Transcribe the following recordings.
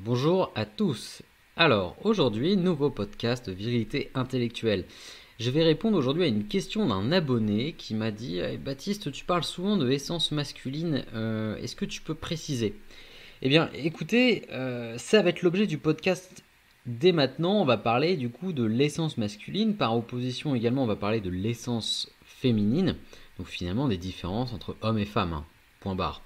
Bonjour à tous. Alors, aujourd'hui, nouveau podcast de virilité intellectuelle. Je vais répondre aujourd'hui à une question d'un abonné qui m'a dit Baptiste, tu parles souvent de essence masculine, est-ce que tu peux préciser? Eh bien, écoutez, ça va être l'objet du podcast dès maintenant. On va parler du coup de l'essence masculine. Par opposition également, on va parler de l'essence féminine. Donc finalement, des différences entre hommes et femmes. Point barre.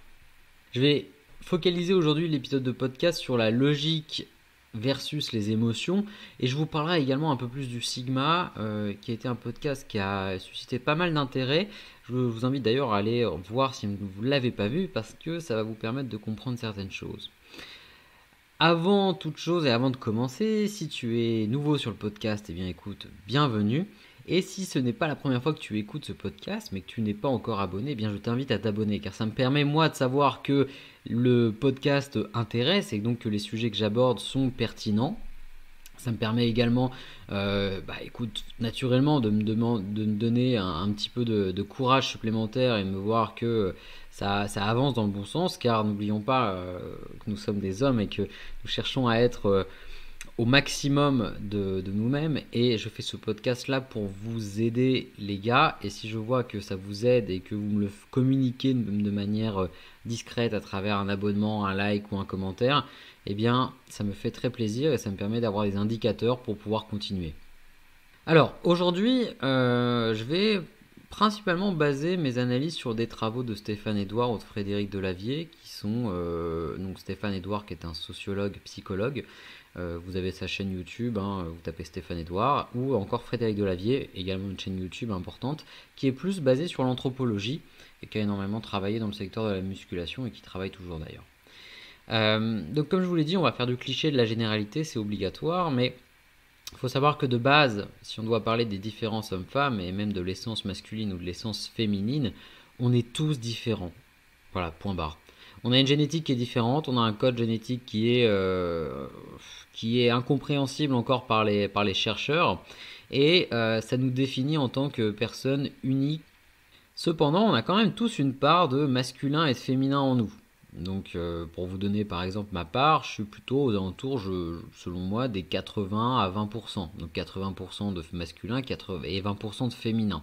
Je vais focaliser aujourd'hui l'épisode de podcast sur la logique versus les émotions et je vous parlerai également un peu plus du Sigma qui a été un podcast qui a suscité pas mal d'intérêt. Je vous invite d'ailleurs à aller voir si vous ne l'avez pas vu parce que ça va vous permettre de comprendre certaines choses. Avant toute chose et avant de commencer, si tu es nouveau sur le podcast, eh bien écoute, bienvenue. Et si ce n'est pas la première fois que tu écoutes ce podcast, mais que tu n'es pas encore abonné, eh bien je t'invite à t'abonner, car ça me permet moi de savoir que le podcast intéresse et donc que les sujets que j'aborde sont pertinents. Ça me permet également, écoute, naturellement de me donner un petit peu de courage supplémentaire et de me voir que ça avance dans le bon sens, car n'oublions pas que nous sommes des hommes et que nous cherchons à être au maximum de nous-mêmes, et je fais ce podcast là pour vous aider les gars, et si je vois que ça vous aide et que vous me le communiquez de manière discrète à travers un abonnement, un like ou un commentaire, eh bien ça me fait très plaisir et ça me permet d'avoir des indicateurs pour pouvoir continuer. Alors aujourd'hui je vais principalement baser mes analyses sur des travaux de Stéphane Edouard ou de Frédéric Delavier, qui sont donc Stéphane Edouard qui est un sociologue, psychologue. Vous avez sa chaîne YouTube, vous tapez Stéphane Edouard, ou encore Frédéric Delavier, également une chaîne YouTube importante, qui est plus basée sur l'anthropologie et qui a énormément travaillé dans le secteur de la musculation et qui travaille toujours d'ailleurs. Donc comme je vous l'ai dit, on va faire du cliché de la généralité, c'est obligatoire, mais il faut savoir que de base, si on doit parler des différences hommes-femmes et même de l'essence masculine ou de l'essence féminine, on est tous différents. Voilà, point barre. On a une génétique qui est différente, on a un code génétique qui est incompréhensible encore par les chercheurs, et ça nous définit en tant que personne unique. Cependant, on a quand même tous une part de masculin et de féminin en nous. Donc pour vous donner par exemple ma part, je suis plutôt aux alentours, selon moi, des 80 à 20%. Donc 80% de masculin et 20% de féminin.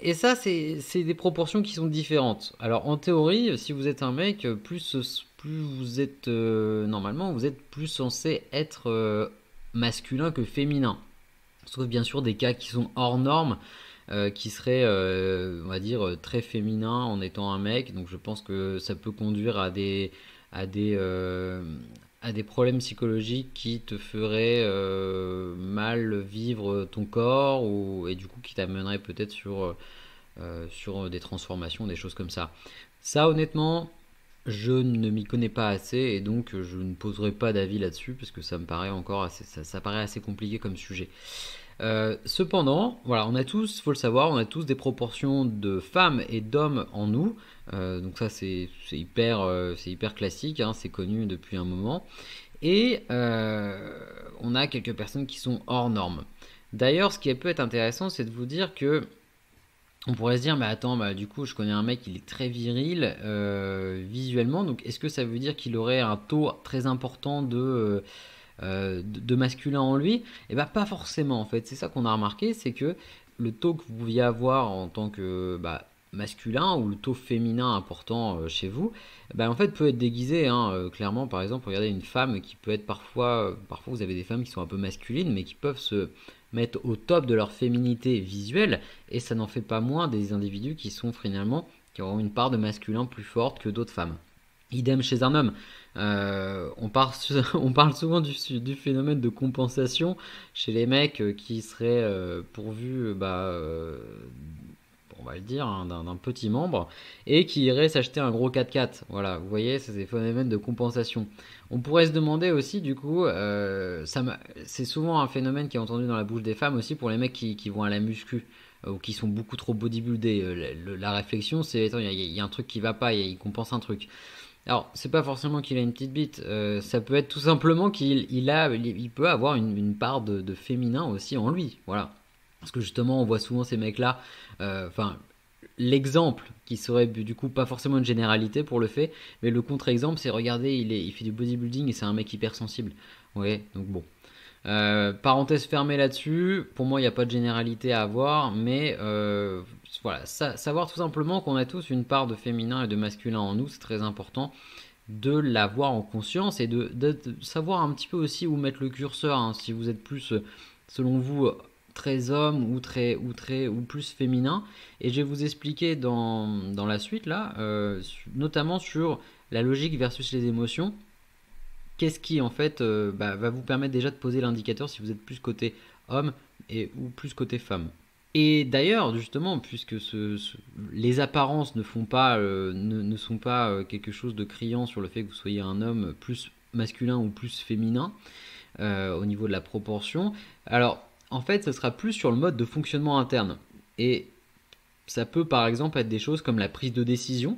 Et ça, c'est des proportions qui sont différentes. Alors en théorie, si vous êtes un mec, plus vous êtes normalement, vous êtes plus censé être masculin que féminin. Sauf bien sûr des cas qui sont hors normes, qui seraient, on va dire, très féminins en étant un mec. Donc je pense que ça peut conduire à des, euh, à des problèmes psychologiques qui te feraient mal vivre ton corps, et du coup qui t'amèneraient peut-être sur des transformations, des choses comme ça. Ça, honnêtement, je ne m'y connais pas assez et donc je ne poserai pas d'avis là-dessus parce que ça me paraît encore ça paraît assez compliqué comme sujet. Cependant, voilà, on a tous, faut le savoir, on a tous des proportions de femmes et d'hommes en nous. Donc ça, c'est hyper classique, c'est connu depuis un moment. Et on a quelques personnes qui sont hors normes. D'ailleurs, ce qui peut être intéressant, c'est de vous dire que on pourrait se dire, mais attends, du coup, je connais un mec, il est très viril visuellement, donc est-ce que ça veut dire qu'il aurait un taux très important de masculin en lui? Eh bien, pas forcément en fait. C'est ça qu'on a remarqué, c'est que le taux que vous pouviez avoir en tant que masculin ou le taux féminin important chez vous, en fait peut être déguisé. Clairement, par exemple, regardez une femme qui peut être parfois vous avez des femmes qui sont un peu masculines, mais qui peuvent se mettre au top de leur féminité visuelle, et ça n'en fait pas moins des individus qui sont finalement qui auront une part de masculin plus forte que d'autres femmes. Idem chez un homme. On parle souvent du phénomène de compensation chez les mecs qui seraient pourvus, on va le dire, d'un petit membre, et qui iraient s'acheter un gros 4x4. Voilà, vous voyez, c'est des phénomènes de compensation. On pourrait se demander aussi, du coup, c'est souvent un phénomène qui est entendu dans la bouche des femmes aussi pour les mecs qui vont à la muscu ou qui sont beaucoup trop bodybuildés. La réflexion, c'est attends, il y a un truc qui va pas, il compense un truc. Alors, c'est pas forcément qu'il a une petite bite, ça peut être tout simplement qu'il peut avoir une part de féminin aussi en lui, voilà. Parce que justement, on voit souvent ces mecs-là, enfin, l'exemple qui serait du coup pas forcément une généralité pour le fait, mais le contre-exemple c'est regardez, il fait du bodybuilding et c'est un mec hypersensible. Ouais, donc bon. Parenthèse fermée là-dessus, pour moi il n'y a pas de généralité à avoir, mais voilà, savoir tout simplement qu'on a tous une part de féminin et de masculin en nous, c'est très important de l'avoir en conscience et de savoir un petit peu aussi où mettre le curseur, hein, si vous êtes plus, selon vous, très homme ou plus féminin. Et je vais vous expliquer dans la suite là, notamment sur la logique versus les émotions. Qu'est-ce qui en fait va vous permettre déjà de poser l'indicateur si vous êtes plus côté homme ou plus côté femme. Et d'ailleurs, justement, puisque les apparences ne sont pas quelque chose de criant sur le fait que vous soyez un homme plus masculin ou plus féminin au niveau de la proportion, alors en fait, ce sera plus sur le mode de fonctionnement interne. Et ça peut par exemple être des choses comme la prise de décision,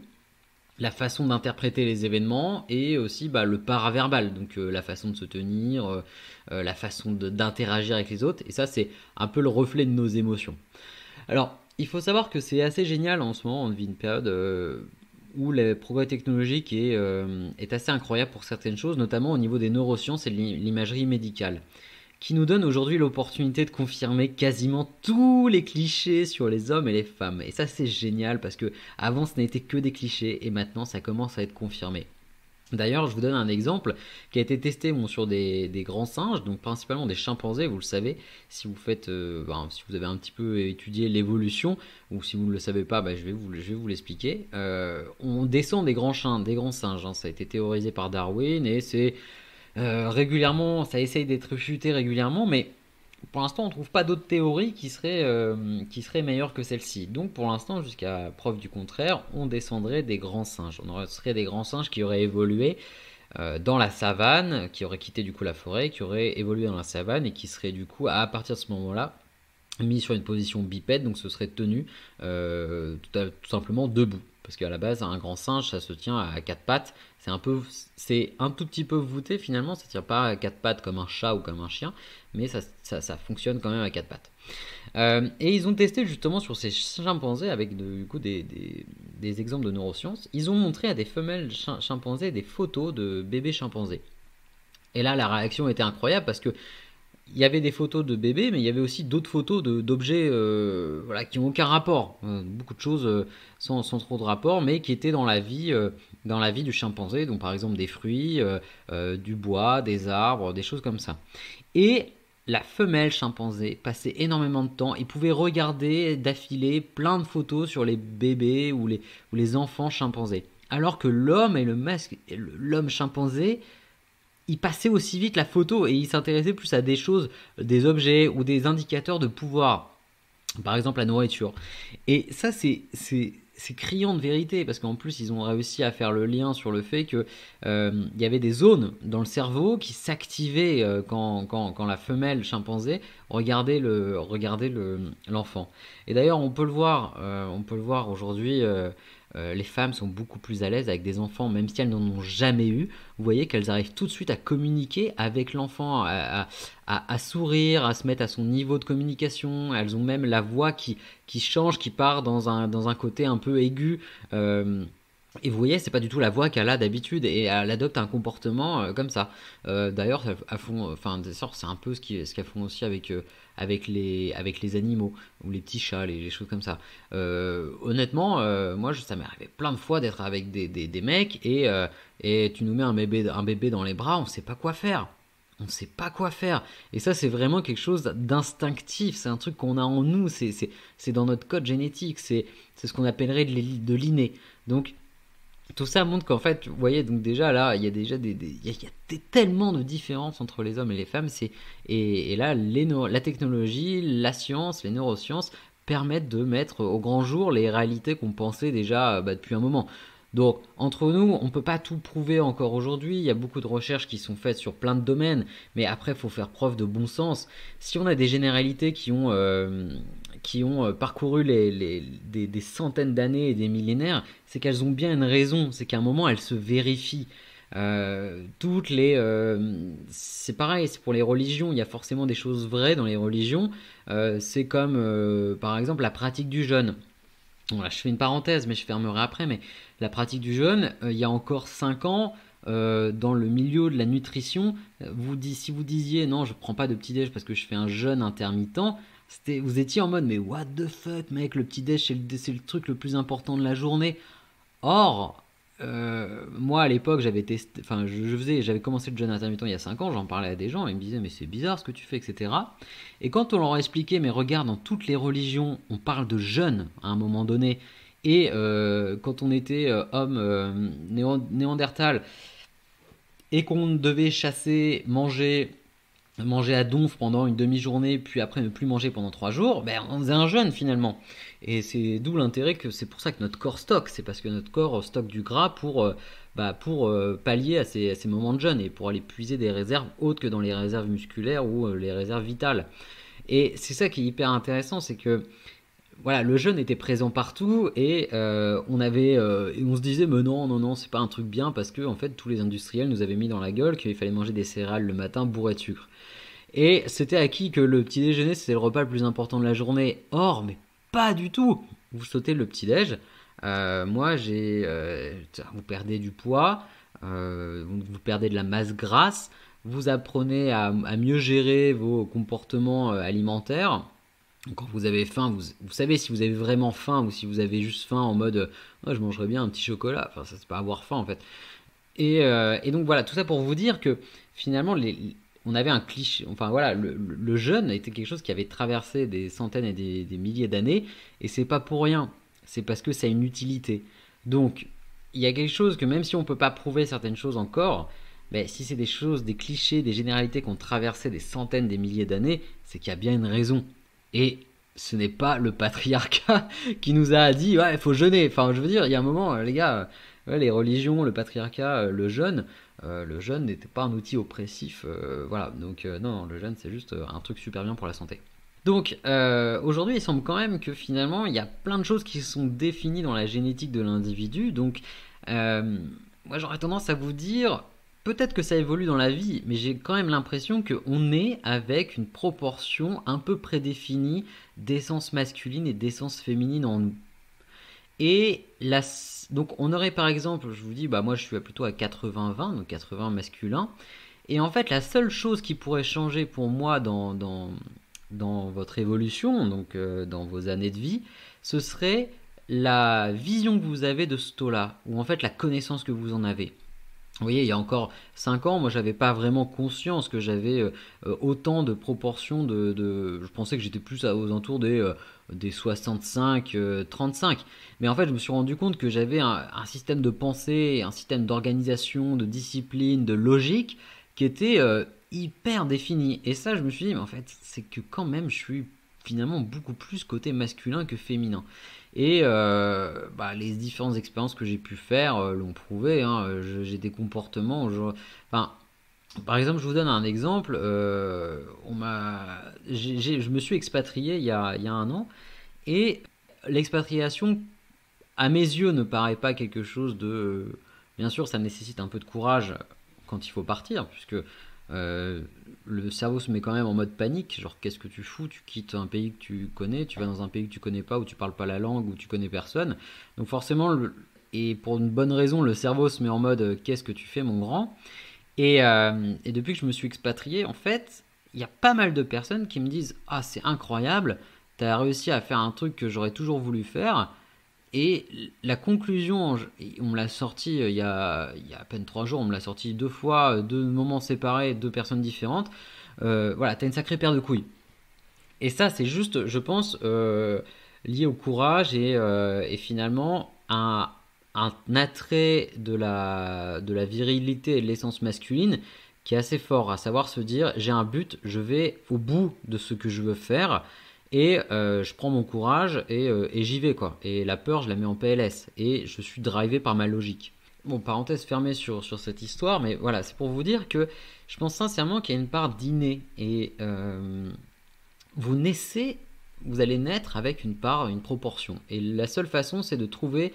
la façon d'interpréter les événements et aussi le paraverbal, donc la façon de se tenir, la façon d'interagir avec les autres. Et ça, c'est un peu le reflet de nos émotions. Alors, il faut savoir que c'est assez génial en ce moment, on vit une période où le progrès technologique est assez incroyable pour certaines choses, notamment au niveau des neurosciences et de l'imagerie médicale, qui nous donne aujourd'hui l'opportunité de confirmer quasiment tous les clichés sur les hommes et les femmes. Et ça, c'est génial parce que avant, ce n'était que des clichés et maintenant, ça commence à être confirmé. D'ailleurs, je vous donne un exemple qui a été testé sur des grands singes, donc principalement des chimpanzés, vous le savez, si vous faites, si vous avez un petit peu étudié l'évolution, ou si vous ne le savez pas, je vais vous l'expliquer. On descend des grands singes, hein, ça a été théorisé par Darwin, et c'est régulièrement, ça essaye d'être réfuté régulièrement, mais pour l'instant, on ne trouve pas d'autres théories qui seraient meilleures que celle-ci. Donc pour l'instant, jusqu'à preuve du contraire, on descendrait des grands singes. On serait des grands singes qui auraient évolué dans la savane, qui auraient quitté du coup la forêt, qui auraient évolué dans la savane et qui seraient du coup, à partir de ce moment-là, mis sur une position bipède, donc ce serait tenu tout simplement debout. Parce qu'à la base, un grand singe, ça se tient à quatre pattes. C'est un tout petit peu voûté finalement. Ça ne tient pas à quatre pattes comme un chat ou comme un chien, mais ça fonctionne quand même à quatre pattes. Et ils ont testé justement sur ces chimpanzés avec du coup des exemples de neurosciences. Ils ont montré à des femelles chimpanzés des photos de bébés chimpanzés. Et là, la réaction était incroyable parce que il y avait des photos de bébés, mais il y avait aussi d'autres photos d'objets qui n'ont aucun rapport. Beaucoup de choses sans trop de rapport, mais qui étaient dans la vie du chimpanzé. Donc par exemple des fruits, du bois, des arbres, des choses comme ça. Et la femelle chimpanzé passait énormément de temps et pouvait regarder d'affilée plein de photos sur les bébés ou les enfants chimpanzés. Alors que l'homme chimpanzé, il passait aussi vite la photo et il s'intéressait plus à des choses, des objets ou des indicateurs de pouvoir. Par exemple la nourriture. Et ça c'est criant de vérité parce qu'en plus ils ont réussi à faire le lien sur le fait que il y avait des zones dans le cerveau qui s'activaient quand la femelle chimpanzé regardait l'enfant. Et d'ailleurs on peut le voir aujourd'hui. Les femmes sont beaucoup plus à l'aise avec des enfants, même si elles n'en ont jamais eu. Vous voyez qu'elles arrivent tout de suite à communiquer avec l'enfant, à sourire, à se mettre à son niveau de communication. Elles ont même la voix qui change, qui part dans un côté un peu aigu. Et vous voyez, c'est pas du tout la voix qu'elle a d'habitude et elle adopte un comportement comme ça. D'ailleurs, c'est un peu ce qu'elles font aussi avec les animaux ou les petits chats, les choses comme ça. Honnêtement, moi, ça m'est arrivé plein de fois d'être avec des mecs et tu nous mets un bébé dans les bras, on sait pas quoi faire. On ne sait pas quoi faire. Et ça, c'est vraiment quelque chose d'instinctif. C'est un truc qu'on a en nous. C'est dans notre code génétique. C'est ce qu'on appellerait de l'inné. Donc, tout ça montre qu'en fait, vous voyez, donc déjà là, il y a déjà tellement de différences entre les hommes et les femmes. Et là, la technologie, la science, les neurosciences permettent de mettre au grand jour les réalités qu'on pensait déjà depuis un moment. Donc, entre nous, on ne peut pas tout prouver encore aujourd'hui. Il y a beaucoup de recherches qui sont faites sur plein de domaines, mais après, il faut faire preuve de bon sens. Si on a des généralités qui ont parcouru des centaines d'années et des millénaires, c'est qu'elles ont bien une raison. C'est qu'à un moment, elles se vérifient. C'est pareil, c'est pour les religions. Il y a forcément des choses vraies dans les religions. C'est comme, par exemple, la pratique du jeûne. Voilà, je fais une parenthèse, mais je fermerai après. Mais la pratique du jeûne, il y a encore 5 ans, dans le milieu de la nutrition, si vous disiez non, je prends pas de petit-déj parce que je fais un jeûne intermittent, vous étiez en mode mais what the fuck, mec, le petit-déj c'est le truc le plus important de la journée. Or, moi à l'époque j'avais testé, enfin j'avais commencé le jeûne intermittent il y a 5 ans, j'en parlais à des gens, ils me disaient mais c'est bizarre ce que tu fais, etc. Et quand on leur a expliqué, mais regarde, dans toutes les religions, on parle de jeûne à un moment donné, et quand on était homme néandertal, et qu'on devait chasser, manger à donf pendant une demi-journée, puis après ne plus manger pendant 3 jours, ben on faisait un jeûne finalement. Et c'est d'où l'intérêt que c'est pour ça que notre corps stocke, c'est parce que notre corps stocke du gras pour pallier à ces moments de jeûne et pour aller puiser des réserves autres que dans les réserves musculaires ou les réserves vitales. Et c'est ça qui est hyper intéressant, c'est que voilà, le jeûne était présent partout et on se disait mais non non non c'est pas un truc bien parce que en fait tous les industriels nous avaient mis dans la gueule qu'il fallait manger des céréales le matin bourrées de sucre. Et c'était acquis que le petit déjeuner c'était le repas le plus important de la journée. Or, mais pas du tout. Vous sautez le petit déj. Vous perdez du poids, vous perdez de la masse grasse, vous apprenez à mieux gérer vos comportements alimentaires. Quand vous avez faim, vous savez si vous avez vraiment faim ou si vous avez juste faim en mode je mangerais bien un petit chocolat. Enfin, ça c'est pas avoir faim en fait. Et donc voilà, tout ça pour vous dire que finalement, on avait un cliché. Enfin voilà, le jeûne était quelque chose qui avait traversé des centaines et des milliers d'années, et c'est pas pour rien. C'est parce que ça a une utilité. Donc, il y a quelque chose que même si on peut pas prouver certaines choses encore, mais si c'est des choses, des clichés, des généralités qui ont traversé des centaines, des milliers d'années, c'est qu'il y a bien une raison. Et ce n'est pas le patriarcat qui nous a dit ouais il faut jeûner. Enfin je veux dire il y a un moment les gars, ouais, les religions, le patriarcat, le jeûne n'était pas un outil oppressif, voilà. Donc non, le jeûne c'est juste un truc super bien pour la santé. Donc aujourd'hui il semble quand même que finalement il y a plein de choses qui sont définies dans la génétique de l'individu. Donc euh, moi j'aurais tendance à vous dire peut-être que ça évolue dans la vie, mais j'ai quand même l'impression qu'on est avec une proportion un peu prédéfinie d'essence masculine et d'essence féminine en nous. Et donc on aurait par exemple, je vous dis, bah moi je suis plutôt à 80-20, donc 80 masculin. Et en fait la seule chose qui pourrait changer pour moi dans votre évolution, donc dans vos années de vie, ce serait la vision que vous avez de ce taux-là, ou en fait la connaissance que vous en avez. Vous voyez, il y a encore 5 ans, moi j'avais pas vraiment conscience que j'avais autant de proportions je pensais que j'étais plus aux alentours des 65, 35. Mais en fait, je me suis rendu compte que j'avais un système de pensée, un système d'organisation, de discipline, de logique qui était hyper défini. Et ça, je me suis dit, mais en fait, c'est que quand même, je suis finalement beaucoup plus côté masculin que féminin. Et les différentes expériences que j'ai pu faire l'ont prouvé, hein. J'ai des comportements. Enfin, par exemple, je vous donne un exemple. Je me suis expatrié il y a 1 an. Et l'expatriation, à mes yeux, ne paraît pas quelque chose de. Bien sûr, ça nécessite un peu de courage quand il faut partir, puisque euh, le cerveau se met quand même en mode panique, genre qu'est-ce que tu fous, tu quittes un pays que tu connais, tu vas dans un pays que tu connais pas, où tu parles pas la langue, où tu connais personne. Donc forcément, et pour une bonne raison, le cerveau se met en mode qu'est-ce que tu fais mon grand. Et depuis que je me suis expatrié, en fait, il y a pas mal de personnes qui me disent ah c'est incroyable, t'as réussi à faire un truc que j'aurais toujours voulu faire. Et la conclusion, on me l'a sorti il y a à peine 3 jours, on me l'a sorti 2 fois, 2 moments séparés, 2 personnes différentes. Voilà, t'as une sacrée paire de couilles. Et ça, c'est juste, je pense, lié au courage et finalement un attrait de la virilité et de l'essence masculine qui est assez fort, à savoir se dire j'ai un but, je vais au bout de ce que je veux faire et je prends mon courage et j'y vais quoi. Et la peur, je la mets en PLS et je suis drivé par ma logique. Bon, parenthèse fermée sur cette histoire, mais voilà, c'est pour vous dire que je pense sincèrement qu'il y a une part d'inné et vous naissez, vous allez naître avec une part, une proportion. Et la seule façon, c'est de trouver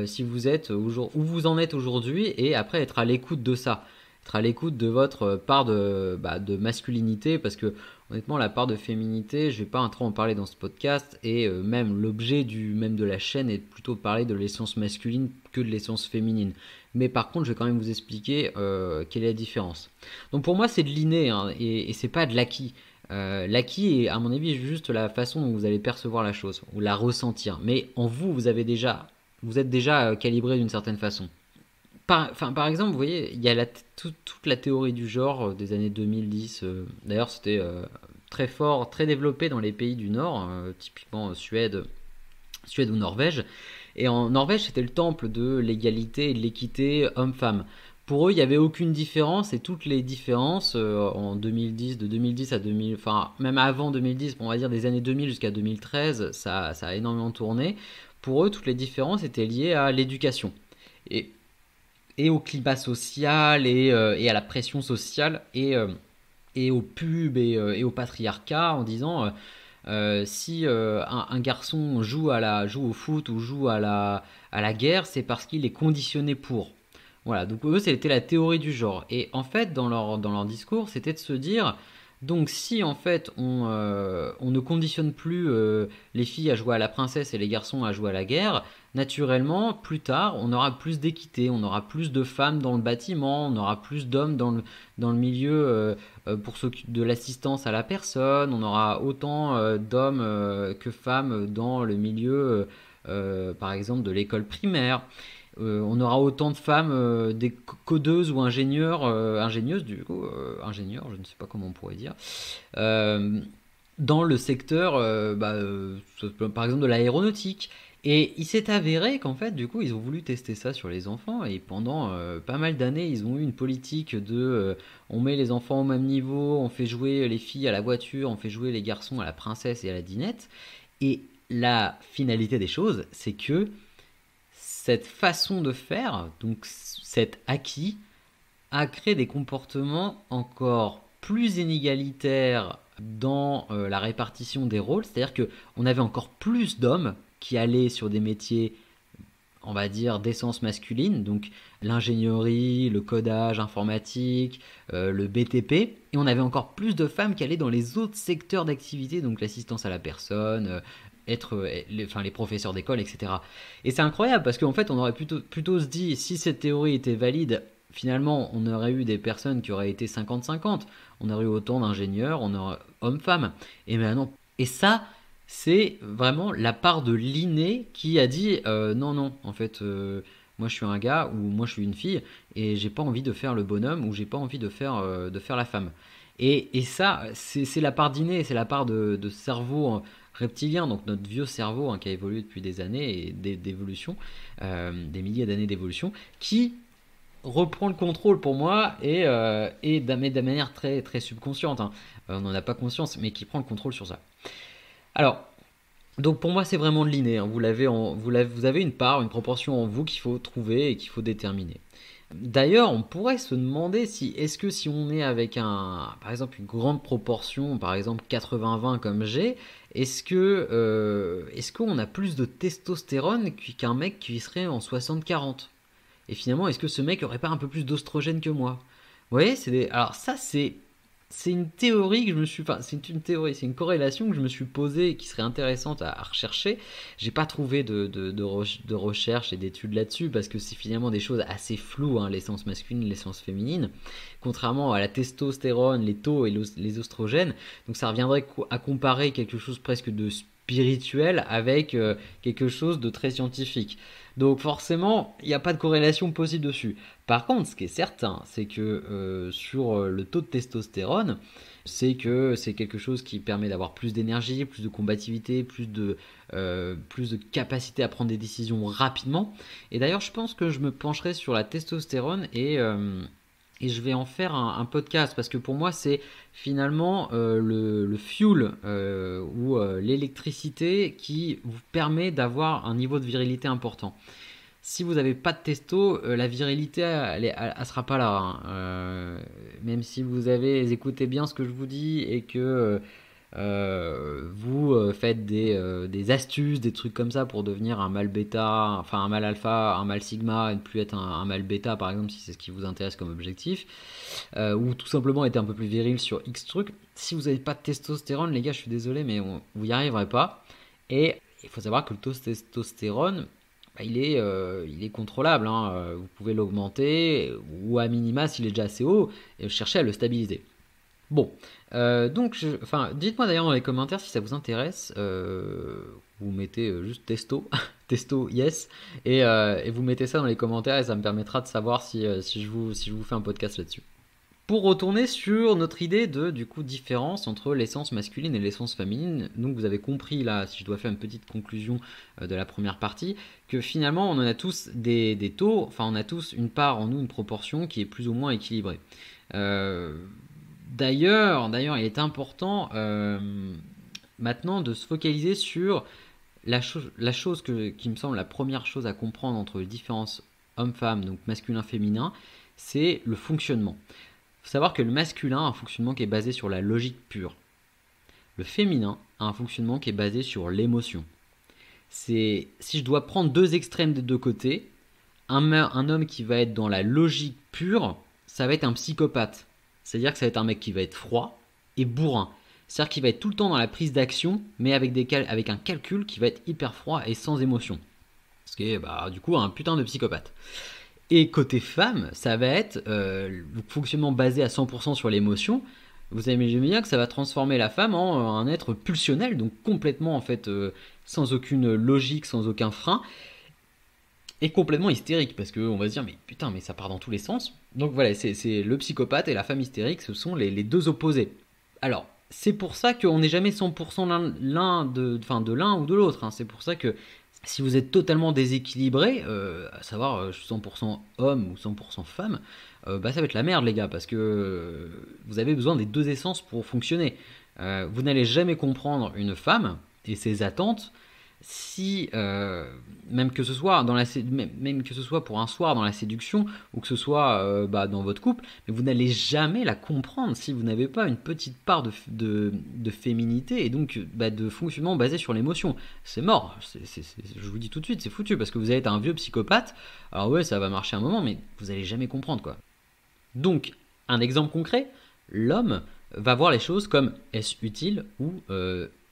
si vous êtes où vous en êtes aujourd'hui et après être à l'écoute de ça. être à l'écoute de votre part de masculinité, parce que honnêtement, la part de féminité, je vais pas trop en parler dans ce podcast, et même l'objet même de la chaîne est plutôt de parler de l'essence masculine que de l'essence féminine. Mais par contre, je vais quand même vous expliquer quelle est la différence. Donc pour moi, c'est de l'inné, hein, et c'est pas de l'acquis. L'acquis est, à mon avis, juste la façon dont vous allez percevoir la chose ou la ressentir. Mais en vous, vous êtes déjà calibré d'une certaine façon. Par exemple, vous voyez, il y a toute la théorie du genre des années 2010. D'ailleurs, c'était très fort, très développé dans les pays du Nord, typiquement Suède ou Norvège. Et en Norvège, c'était le temple de l'égalité et de l'équité homme-femme. Pour eux, il n'y avait aucune différence, et toutes les différences en 2010, de 2010 à 2000, enfin même avant 2010, on va dire des années 2000 jusqu'à 2013, ça a énormément tourné. Pour eux, toutes les différences étaient liées à l'éducation. Et, et au climat social, et à la pression sociale, et au pub, et au patriarcat, en disant si un garçon joue au foot ou joue à la guerre, c'est parce qu'il est conditionné pour. Voilà, donc eux, c'était la théorie du genre. Et en fait, dans leur discours, c'était de se dire, donc si en fait on ne conditionne plus les filles à jouer à la princesse et les garçons à jouer à la guerre, naturellement, plus tard, on aura plus d'équité, on aura plus de femmes dans le bâtiment, on aura plus d'hommes dans le milieu pour s'occuper de l'assistance à la personne, on aura autant d'hommes que femmes dans le milieu, par exemple, de l'école primaire. On aura autant de femmes, des codeuses ou ingénieuses du coup, ingénieurs, je ne sais pas comment on pourrait dire, euh, dans le secteur, par exemple, de l'aéronautique. Et il s'est avéré qu'en fait, du coup, ils ont voulu tester ça sur les enfants, et pendant pas mal d'années, ils ont eu une politique de on met les enfants au même niveau, on fait jouer les filles à la voiture, on fait jouer les garçons à la princesse et à la dinette. Et la finalité des choses, c'est que cette façon de faire, donc cet acquis, a créé des comportements encore plus inégalitaires dans la répartition des rôles, c'est-à-dire qu'on avait encore plus d'hommes qui allaient sur des métiers, on va dire, d'essence masculine, donc l'ingénierie, le codage informatique, le BTP, et on avait encore plus de femmes qui allaient dans les autres secteurs d'activité, donc l'assistance à la personne, les professeurs d'école, etc. Et c'est incroyable parce qu'en fait, on aurait plutôt se dit, si cette théorie était valide, finalement, on aurait eu des personnes qui auraient été 50-50, on aurait eu autant d'ingénieurs, on aurait hommes-femmes. Et maintenant, et ça, c'est vraiment la part de l'inné qui a dit non, non, en fait, moi je suis un gars ou moi je suis une fille et j'ai pas envie de faire le bonhomme ou j'ai pas envie de faire la femme. Et ça, c'est la part d'inné, c'est la part de cerveau reptilien, donc notre vieux cerveau qui a évolué depuis des années d'évolution, des milliers d'années d'évolution, qui reprend le contrôle pour moi et de manière très, très subconsciente, hein. On n'en a pas conscience, mais qui prend le contrôle sur ça. Alors, donc pour moi, c'est vraiment de l'inné, hein. Vous avez une part, une proportion en vous qu'il faut trouver et qu'il faut déterminer. D'ailleurs, on pourrait se demander si, est-ce que si on est avec par exemple, une grande proportion, par exemple 80-20 comme j'ai, est-ce qu'on a plus de testostérone qu'un mec qui serait en 60-40? Et finalement, est-ce que ce mec aurait pas un peu plus d'ostrogène que moi? Vous voyez, alors ça, c'est une théorie que je me suis, enfin, c'est une théorie, c'est une corrélation que je me suis posée et qui serait intéressante à rechercher. J'ai pas trouvé de recherche et d'études là-dessus parce que c'est finalement des choses assez floues, hein, l'essence masculine, l'essence féminine, contrairement à la testostérone, les taux et les oestrogènes. Donc ça reviendrait à comparer quelque chose presque de spirituel avec quelque chose de très scientifique. Donc forcément, il n'y a pas de corrélation possible dessus. Par contre, ce qui est certain, c'est que sur le taux de testostérone, c'est que c'est quelque chose qui permet d'avoir plus d'énergie, plus de combativité, plus de capacité à prendre des décisions rapidement. Et d'ailleurs, je pense que je me pencherai sur la testostérone et je vais en faire un podcast parce que pour moi, c'est finalement le fuel ou l'électricité qui vous permet d'avoir un niveau de virilité important. Si vous n'avez pas de testo, la virilité, elle sera pas là, hein. Même si vous écoutez bien ce que je vous dis et que vous faites des astuces, des trucs comme ça pour devenir un mâle bêta, enfin un mâle alpha, un mâle sigma, et ne plus être un mâle bêta par exemple si c'est ce qui vous intéresse comme objectif, ou tout simplement être un peu plus viril sur X trucs. Si vous n'avez pas de testostérone, les gars, je suis désolé, mais vous n'y arriverez pas. Et il faut savoir que le taux de testostérone, bah, il est contrôlable, hein. Vous pouvez l'augmenter, ou à minima, s'il est déjà assez haut, et chercher à le stabiliser. Bon, enfin, dites-moi d'ailleurs dans les commentaires si ça vous intéresse. Vous mettez juste testo, testo yes, et vous mettez ça dans les commentaires et ça me permettra de savoir si je vous fais un podcast là-dessus. Pour retourner sur notre idée de du coup différence entre l'essence masculine et l'essence féminine, donc vous avez compris là, si je dois faire une petite conclusion de la première partie, que finalement on en a tous des taux, enfin on a tous une part en nous, une proportion qui est plus ou moins équilibrée. D'ailleurs, il est important maintenant de se focaliser sur la chose qui me semble la première chose à comprendre entre les différences hommes-femmes, donc masculin-féminin, c'est le fonctionnement. Il faut savoir que le masculin a un fonctionnement qui est basé sur la logique pure. Le féminin a un fonctionnement qui est basé sur l'émotion. Si je dois prendre deux extrêmes des deux côtés, un homme qui va être dans la logique pure, ça va être un psychopathe. C'est-à-dire que ça va être un mec qui va être froid et bourrin. C'est-à-dire qu'il va être tout le temps dans la prise d'action, mais avec un calcul qui va être hyper froid et sans émotion. Ce qui est du coup un putain de psychopathe. Et côté femme, ça va être le fonctionnement basé à 100% sur l'émotion. Vous imaginez bien que ça va transformer la femme en un être pulsionnel, donc complètement en fait sans aucune logique, sans aucun frein, et complètement hystérique, parce qu'on va se dire mais putain mais ça part dans tous les sens. Donc voilà, c'est le psychopathe et la femme hystérique, ce sont les deux opposés. Alors c'est pour ça qu'on n'est jamais 100% de l'un ou de l'autre, hein. C'est pour ça que si vous êtes totalement déséquilibré, à savoir je suis 100% homme ou 100% femme, ça va être la merde les gars, parce que vous avez besoin des deux essences pour fonctionner. Vous n'allez jamais comprendre une femme et ses attentes si même que ce soit même que ce soit pour un soir dans la séduction ou que ce soit dans votre couple, mais vous n'allez jamais la comprendre si vous n'avez pas une petite part de féminité et donc de fonctionnement basé sur l'émotion. C'est mort, je vous dis tout de suite, c'est foutu parce que vous allez être un vieux psychopathe. Alors ouais, ça va marcher un moment, mais vous allez jamais comprendre quoi. Donc un exemple concret, l'homme va voir les choses comme est-ce utile ou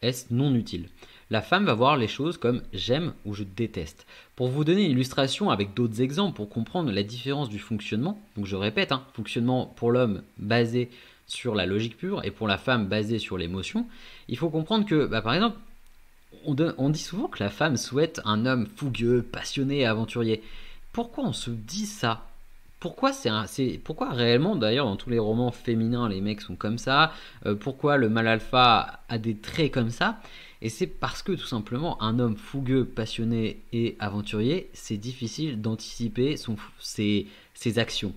est-ce non utile. La femme va voir les choses comme j'aime ou je déteste. Pour vous donner une illustration avec d'autres exemples pour comprendre la différence du fonctionnement, donc je répète, fonctionnement pour l'homme basé sur la logique pure et pour la femme basé sur l'émotion, il faut comprendre que, par exemple, on dit souvent que la femme souhaite un homme fougueux, passionné et aventurier. Pourquoi on se dit ça ? Pourquoi pourquoi réellement, d'ailleurs, dans tous les romans féminins, les mecs sont comme ça ? Pourquoi le mâle alpha a des traits comme ça ? Et c'est parce que tout simplement un homme fougueux, passionné et aventurier, c'est difficile d'anticiper ses actions.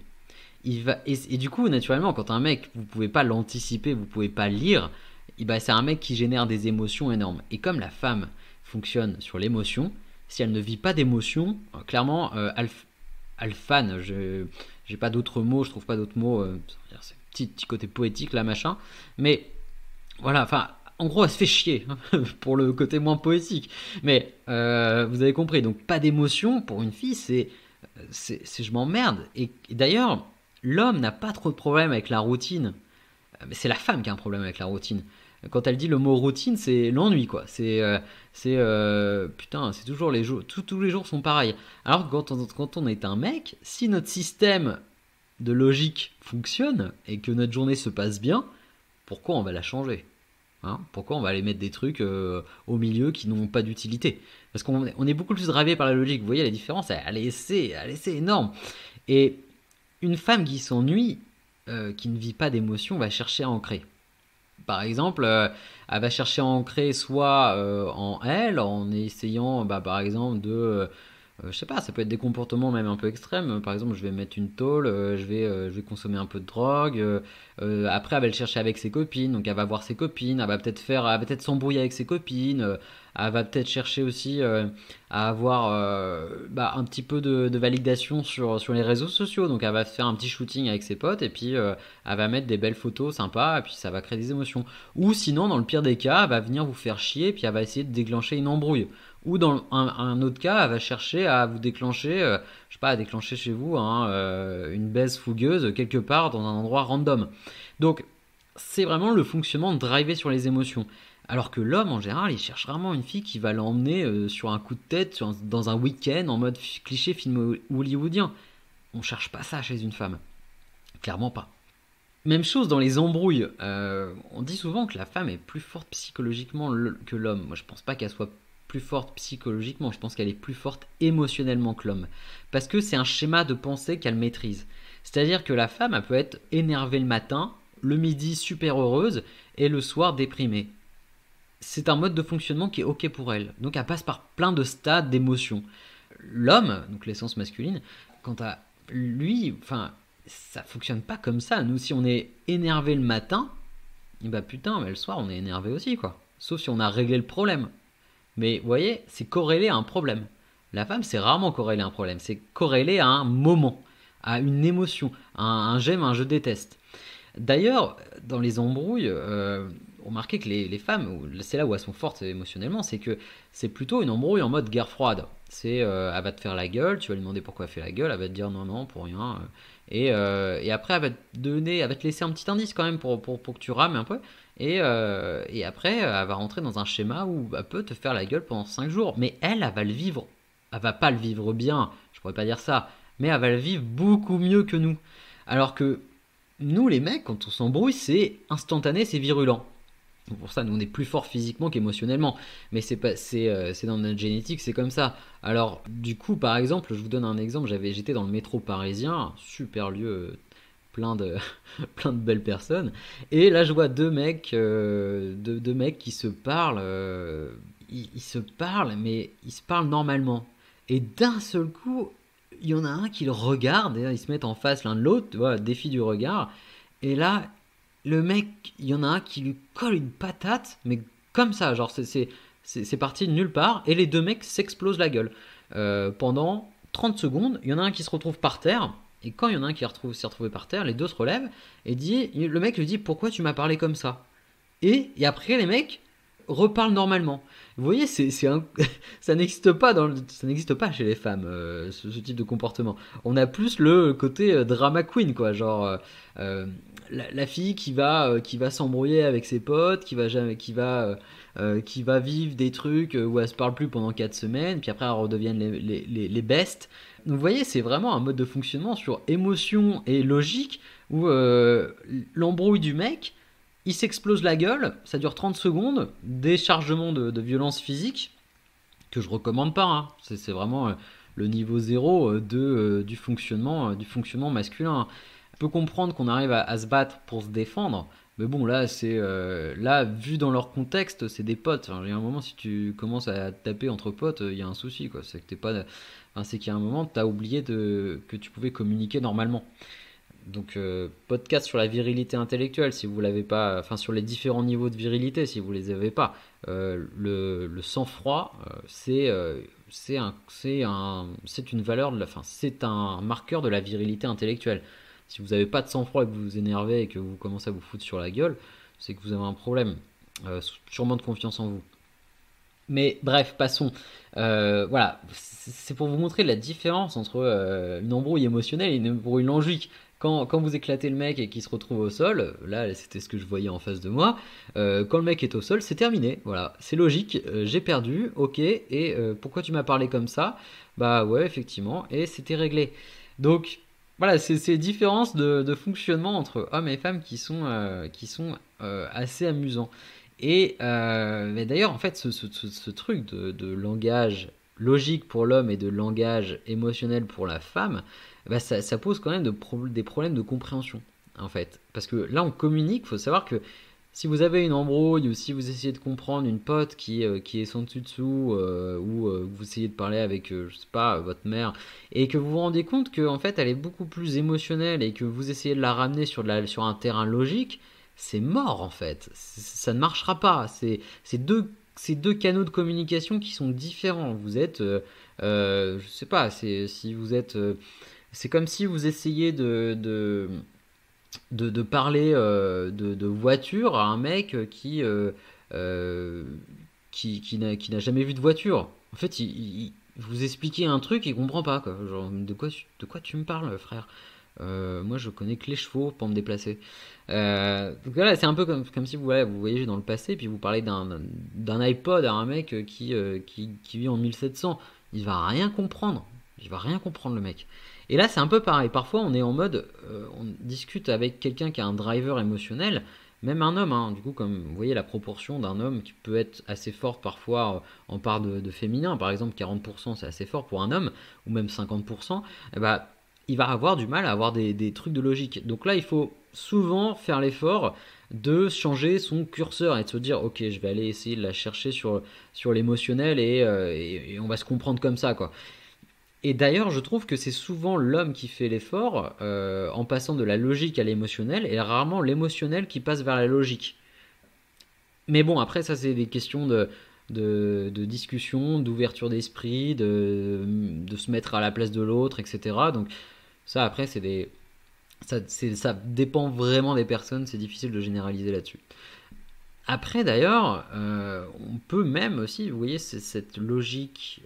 Et du coup, naturellement, quand un mec, vous pouvez pas l'anticiper, vous pouvez pas lire, c'est un mec qui génère des émotions énormes. Et comme la femme fonctionne sur l'émotion, si elle ne vit pas d'émotion, clairement, alphane, j'ai pas d'autres mots, je trouve pas d'autres mots, c'est un petit côté poétique là, machin, mais voilà, enfin, en gros, elle se fait chier, pour le côté moins poétique. Mais vous avez compris, donc pas d'émotion pour une fille, c'est je m'emmerde. Et d'ailleurs, l'homme n'a pas trop de problème avec la routine. Mais c'est la femme qui a un problème avec la routine. Quand elle dit le mot routine, c'est l'ennui, quoi. Putain, c'est toujours les jours, tous les jours sont pareils. Alors que quand on est un mec, si notre système de logique fonctionne et que notre journée se passe bien, pourquoi on va la changer ? Pourquoi on va aller mettre des trucs au milieu qui n'ont pas d'utilité ? Parce qu'on est beaucoup plus drivé par la logique. Vous voyez la différence, elle est énorme. Et une femme qui s'ennuie, qui ne vit pas d'émotion, va chercher à ancrer. Par exemple, elle va chercher à ancrer soit en elle, en essayant par exemple Je sais pas, ça peut être des comportements même un peu extrêmes. Par exemple, je vais mettre une tôle, je vais consommer un peu de drogue. Après, elle va le chercher avec ses copines, donc elle va voir ses copines. Elle va peut-être s'embrouiller avec ses copines. Elle va peut-être chercher aussi à avoir un petit peu de validation sur les réseaux sociaux. Donc, elle va faire un petit shooting avec ses potes et puis elle va mettre des belles photos sympas et puis ça va créer des émotions. Ou sinon, dans le pire des cas, elle va venir vous faire chier et puis elle va essayer de déclencher une embrouille. Ou dans un autre cas, elle va chercher à vous déclencher, je sais pas, à déclencher chez vous une baisse fougueuse quelque part dans un endroit random. Donc, c'est vraiment le fonctionnement drivé sur les émotions. Alors que l'homme, en général, il cherche vraiment une fille qui va l'emmener sur un coup de tête, dans un week-end, en mode cliché film hollywoodien. On cherche pas ça chez une femme. Clairement pas. Même chose dans les embrouilles. On dit souvent que la femme est plus forte psychologiquement que l'homme. Moi, je pense pas qu'elle soit plus forte psychologiquement. Je pense qu'elle est plus forte émotionnellement que l'homme. Parce que c'est un schéma de pensée qu'elle maîtrise. C'est-à-dire que la femme, elle peut être énervée le matin, le midi super heureuse et le soir déprimée. C'est un mode de fonctionnement qui est ok pour elle. Donc elle passe par plein de stades d'émotions. L'homme, donc l'essence masculine, quant à lui, enfin, ça fonctionne pas comme ça. Nous, si on est énervé le matin, et bah putain, mais le soir, on est énervé aussi, quoi. Sauf si on a réglé le problème. Mais vous voyez, c'est corrélé à un problème. La femme, c'est rarement corrélé à un problème. C'est corrélé à un moment, à une émotion, à un j'aime, un je déteste. D'ailleurs, dans les embrouilles, remarquez que les femmes, c'est là où elles sont fortes émotionnellement, c'est que c'est plutôt une embrouille en mode guerre froide. Elle va te faire la gueule, tu vas lui demander pourquoi elle fait la gueule, elle va te dire non, non, pour rien. Et après, elle va te laisser un petit indice quand même pour que tu rames un peu. Et après, elle va rentrer dans un schéma où elle peut te faire la gueule pendant 5 jours. Mais elle va le vivre. Elle va pas le vivre bien, je pourrais pas dire ça. Mais elle va le vivre beaucoup mieux que nous. Alors que nous, les mecs, quand on s'embrouille, c'est instantané, c'est virulent. Donc pour ça, nous, on est plus fort physiquement qu'émotionnellement. Mais c'est dans notre génétique, c'est comme ça. Alors, du coup, par exemple, je vous donne un exemple. J'étais dans le métro parisien, super lieu, plein de, plein de belles personnes. Et là, je vois deux mecs qui se parlent. Ils se parlent, mais ils se parlent normalement. Et d'un seul coup, il y en a un qui le regarde, et ils se mettent en face l'un de l'autre, tu vois, défi du regard. Et là, le mec, il y en a un qui lui colle une patate, mais comme ça, genre c'est parti de nulle part, et les deux mecs s'explosent la gueule. Pendant 30 secondes, il y en a un qui se retrouve par terre, et quand il y en a un qui s'est retrouvé par terre, les deux se relèvent, le mec lui dit pourquoi tu m'as parlé comme ça. Et après les mecs reparlent normalement. Vous voyez, ça n'existe pas ça n'existe pas chez les femmes, ce type de comportement. On a plus le côté drama queen, quoi, genre la fille qui va s'embrouiller avec ses potes, qui va vivre des trucs où elle se parle plus pendant 4 semaines, puis après elles redeviennent les bestes. Donc vous voyez, c'est vraiment un mode de fonctionnement sur émotion et logique où l'embrouille du mec, il s'explose la gueule, ça dure 30 secondes, déchargement de violence physique, que je recommande pas, hein. C'est vraiment le niveau zéro du fonctionnement masculin. Je peux comprendre qu'on arrive à se battre pour se défendre, mais bon, là, vu dans leur contexte, c'est des potes. Enfin, il y a un moment, si tu commences à taper entre potes, il y a un souci, quoi. C'est que t'es pas, enfin, c'est qu'il y a un moment, t'as oublié que tu pouvais communiquer normalement. Donc podcast sur la virilité intellectuelle si vous l'avez pas, enfin sur les différents niveaux de virilité si vous les avez pas. Le sang-froid, c'est une valeur enfin c'est un marqueur de la virilité intellectuelle. Si vous n'avez pas de sang-froid et que vous vous énervez et que vous commencez à vous foutre sur la gueule, c'est que vous avez un problème, sûrement de confiance en vous. Mais bref, passons. Voilà, c'est pour vous montrer la différence entre une embrouille émotionnelle et une embrouille logique. Quand vous éclatez le mec et qu'il se retrouve au sol, là c'était ce que je voyais en face de moi, quand le mec est au sol, c'est terminé. Voilà, c'est logique, j'ai perdu, ok, et pourquoi tu m'as parlé comme ça? Bah ouais, effectivement, et c'était réglé. Donc voilà, c'est ces différences de fonctionnement entre hommes et femmes qui sont assez amusants. Et mais d'ailleurs, en fait, ce truc de langage logique pour l'homme et de langage émotionnel pour la femme, bah, ça pose quand même des problèmes de compréhension, en fait. Parce que là, on communique, il faut savoir que si vous avez une embrouille ou si vous essayez de comprendre une pote qui est sans dessus dessous ou vous essayez de parler avec, je sais pas, votre mère et que vous vous rendez compte que en fait elle est beaucoup plus émotionnelle et que vous essayez de la ramener sur un terrain logique, c'est mort en fait. Ça ne marchera pas. C'est deux canaux de communication qui sont différents. Vous êtes, je sais pas, si vous êtes, c'est comme si vous essayez de parler de voiture à un mec euh, qui n'a jamais vu de voiture. En fait, vous expliquez un truc, il comprend pas, quoi. Genre, de quoi tu me parles, frère? Moi, je connais que les chevaux pour me déplacer. Donc voilà, c'est un peu comme si vous voyagez dans le passé, puis vous parlez d'un iPod à un mec qui vit en 1700. Il va rien comprendre. Il va rien comprendre, le mec. Et là, c'est un peu pareil. Parfois, on est en mode, on discute avec quelqu'un qui a un driver émotionnel, même un homme, hein. Du coup, comme vous voyez, la proportion d'un homme qui peut être assez forte parfois en part de féminin, par exemple 40% c'est assez fort pour un homme, ou même 50%, eh ben, il va avoir du mal à avoir des trucs de logique. Donc là, il faut souvent faire l'effort de changer son curseur et de se dire, ok, je vais aller essayer de la chercher sur l'émotionnel et on va se comprendre comme ça, quoi. Et d'ailleurs, je trouve que c'est souvent l'homme qui fait l'effort en passant de la logique à l'émotionnel et rarement l'émotionnel qui passe vers la logique. Mais bon, après, ça, c'est des questions de discussion, d'ouverture d'esprit, de se mettre à la place de l'autre, etc. Donc, ça, après, ça dépend vraiment des personnes, c'est difficile de généraliser là-dessus. Après d'ailleurs, on peut même aussi, vous voyez, cette logique,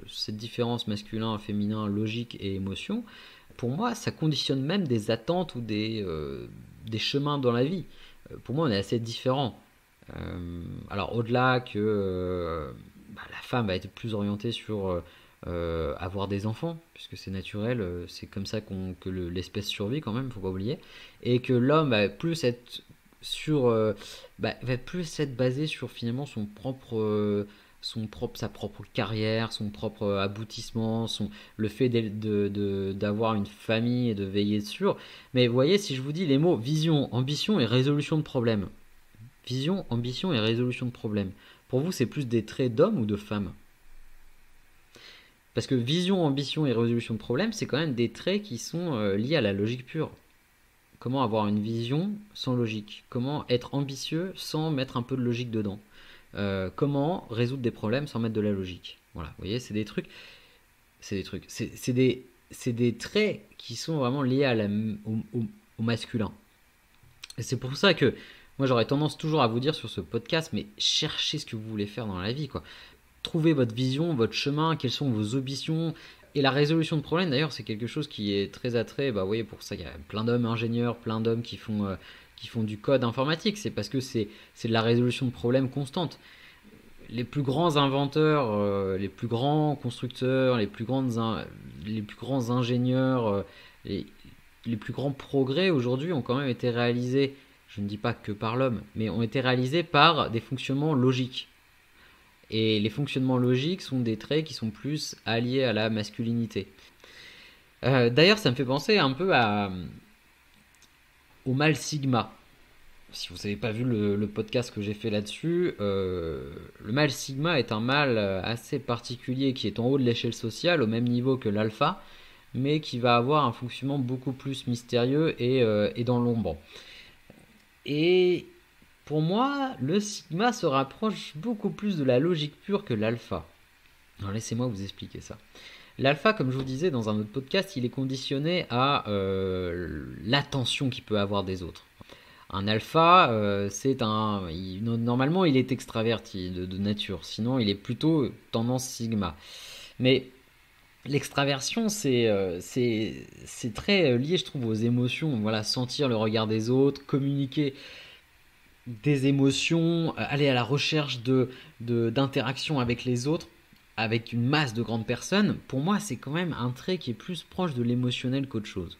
cette différence masculin-féminin, logique et émotion, pour moi, ça conditionne même des attentes ou des chemins dans la vie. Pour moi, on est assez différents. Alors au-delà que la femme va être plus orientée sur avoir des enfants, puisque c'est naturel, c'est comme ça que l'espèce survit quand même, faut pas oublier, et que l'homme va plus être sur, va plus être basé sur finalement sa propre carrière, son propre aboutissement, le fait d'avoir une famille et de veiller sur. Mais vous voyez, si je vous dis les mots vision, ambition et résolution de problème, vision, ambition et résolution de problème, pour vous c'est plus des traits d'homme ou de femme? Parce que vision, ambition et résolution de problème, c'est quand même des traits qui sont liés à la logique pure. Comment avoir une vision sans logique? Comment être ambitieux sans mettre un peu de logique dedans? Comment résoudre des problèmes sans mettre de la logique? Voilà, vous voyez, c'est des traits qui sont vraiment liés au masculin. Et c'est pour ça que moi j'aurais tendance toujours à vous dire sur ce podcast, mais cherchez ce que vous voulez faire dans la vie, quoi. Trouvez votre vision, votre chemin, quelles sont vos ambitions. Et la résolution de problèmes, d'ailleurs, c'est quelque chose qui est très attrait. Bah, vous voyez, pour ça, il y a plein d'hommes ingénieurs, plein d'hommes qui font du code informatique. C'est parce que c'est de la résolution de problèmes constante. Les plus grands inventeurs, les plus grands constructeurs, les plus grands ingénieurs, les, les plus grands progrès aujourd'hui ont quand même été réalisés, je ne dis pas que par l'homme, mais ont été réalisés par des fonctionnements logiques. Et les fonctionnements logiques sont des traits qui sont plus alliés à la masculinité. D'ailleurs, ça me fait penser un peu au mâle sigma. Si vous n'avez pas vu le podcast que j'ai fait là-dessus, le mâle sigma est un mâle assez particulier qui est en haut de l'échelle sociale, au même niveau que l'alpha, mais qui va avoir un fonctionnement beaucoup plus mystérieux et dans l'ombre. Et pour moi, le sigma se rapproche beaucoup plus de la logique pure que l'alpha. Alors laissez-moi vous expliquer ça. L'alpha, comme je vous disais dans un autre podcast, il est conditionné à l'attention qu'il peut avoir des autres. Un alpha, normalement il est extraverti de nature, sinon il est plutôt tendance sigma. Mais l'extraversion, c'est très lié, je trouve, aux émotions. Voilà, sentir le regard des autres, communiquer des émotions, aller à la recherche d'interactions avec les autres, avec une masse de grandes personnes. Pour moi, c'est quand même un trait qui est plus proche de l'émotionnel qu'autre chose.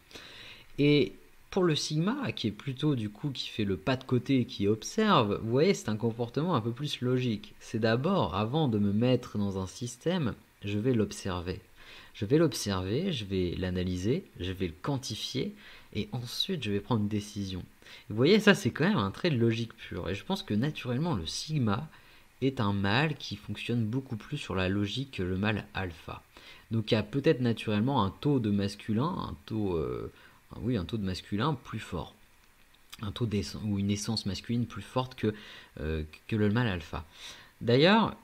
Et pour le sigma, qui est plutôt du coup qui fait le pas de côté et qui observe, vous voyez, c'est un comportement un peu plus logique. C'est d'abord, avant de me mettre dans un système, je vais l'observer. Je vais l'observer, je vais l'analyser, je vais le quantifier et ensuite je vais prendre une décision. Vous voyez, ça c'est quand même un trait de logique pure. Et je pense que naturellement le sigma est un mâle qui fonctionne beaucoup plus sur la logique que le mâle alpha. Donc il y a peut-être naturellement un taux de masculin, un taux de masculin plus fort, un taux ou une essence masculine plus forte que le mâle alpha. D'ailleurs,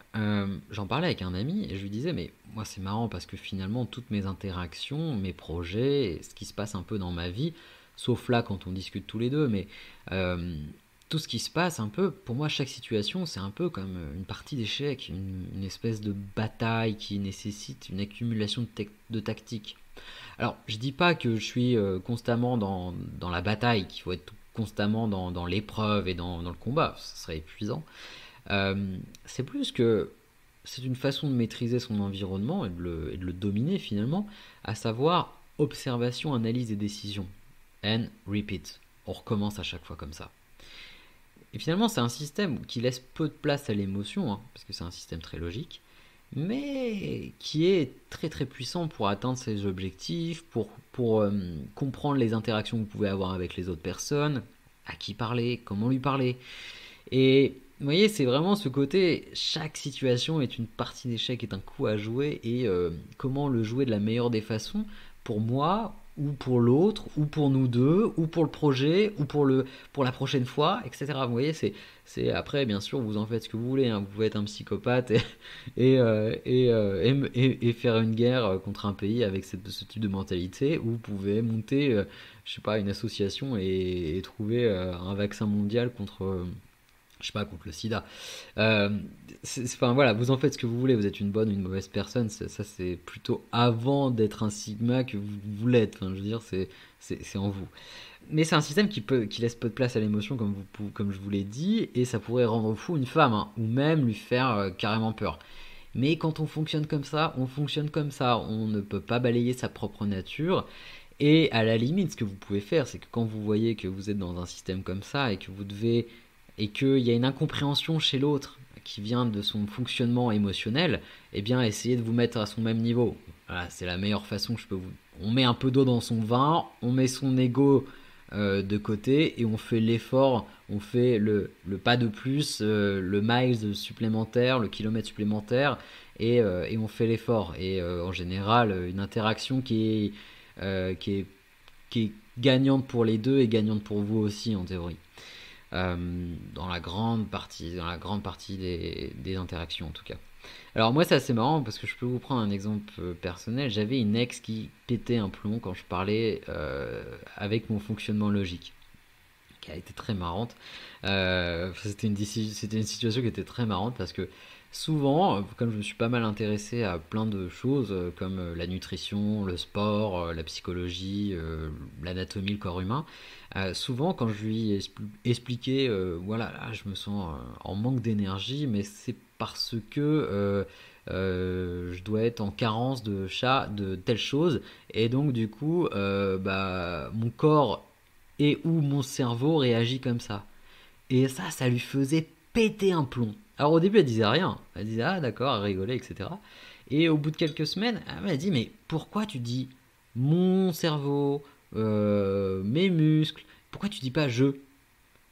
j'en parlais avec un ami et je lui disais, mais moi c'est marrant parce que finalement toutes mes interactions, mes projets, ce qui se passe un peu dans ma vie, sauf là quand on discute tous les deux, mais euh, tout ce qui se passe un peu, pour moi chaque situation c'est un peu comme une partie d'échecs, une espèce de bataille qui nécessite une accumulation de tactiques. Alors je dis pas que je suis constamment dans la bataille, qu'il faut être constamment dans l'épreuve et dans le combat, ce serait épuisant. C'est plus que c'est une façon de maîtriser son environnement et de le dominer finalement, à savoir observation, analyse et décision. And repeat. On recommence à chaque fois comme ça. Et finalement, c'est un système qui laisse peu de place à l'émotion, hein, parce que c'est un système très logique, mais qui est très très puissant pour atteindre ses objectifs, pour comprendre les interactions que vous pouvez avoir avec les autres personnes, à qui parler, comment lui parler. Et vous voyez, c'est vraiment ce côté, chaque situation est une partie d'échec, est un coup à jouer, et comment le jouer de la meilleure des façons, pour moi, ou pour l'autre, ou pour nous deux, ou pour le projet, ou pour la prochaine fois, etc. Vous voyez, après, bien sûr, vous en faites ce que vous voulez, hein. Vous pouvez être un psychopathe et faire une guerre contre un pays avec ce type de mentalité, ou vous pouvez monter, je sais pas, une association et trouver un vaccin mondial je sais pas, contre le sida. Euh, enfin voilà, vous en faites ce que vous voulez, vous êtes une bonne ou une mauvaise personne, ça c'est plutôt avant d'être un sigma que vous l'êtes, enfin je veux dire, c'est en vous. Mais c'est un système qui laisse peu de place à l'émotion, comme je vous l'ai dit, et ça pourrait rendre fou une femme, hein, ou même lui faire carrément peur. Mais quand on fonctionne comme ça, on fonctionne comme ça, on ne peut pas balayer sa propre nature, et à la limite, ce que vous pouvez faire, c'est que quand vous voyez que vous êtes dans un système comme ça et qu'il y a une incompréhension chez l'autre qui vient de son fonctionnement émotionnel, eh bien essayez de vous mettre à son même niveau. Voilà, c'est la meilleure façon que je peux vous. On met un peu d'eau dans son vin, on met son ego de côté et on fait l'effort, on fait le pas de plus, le miles supplémentaire, le kilomètre supplémentaire et on fait l'effort. Et en général, une interaction euh, qui est, qui est gagnante pour les deux et gagnante pour vous aussi en théorie. Dans la grande partie des interactions en tout cas. Alors moi c'est assez marrant parce que je peux vous prendre un exemple personnel. J'avais une ex qui pétait un plomb quand je parlais avec mon fonctionnement logique, qui a été très marrante. C'était une situation qui était très marrante parce que souvent, comme je me suis pas mal intéressé à plein de choses comme la nutrition, le sport, la psychologie, l'anatomie, le corps humain, souvent quand je lui expliquais, voilà, là je me sens en manque d'énergie, mais c'est parce que je dois être en carence de telle chose, et donc du coup, mon corps et où mon cerveau réagit comme ça. Et ça lui faisait péter un plomb. Alors au début, elle disait rien. Elle disait ah d'accord, elle rigolait, etc. Et au bout de quelques semaines, elle m'a dit mais pourquoi tu dis mon cerveau, mes muscles, pourquoi tu dis pas je?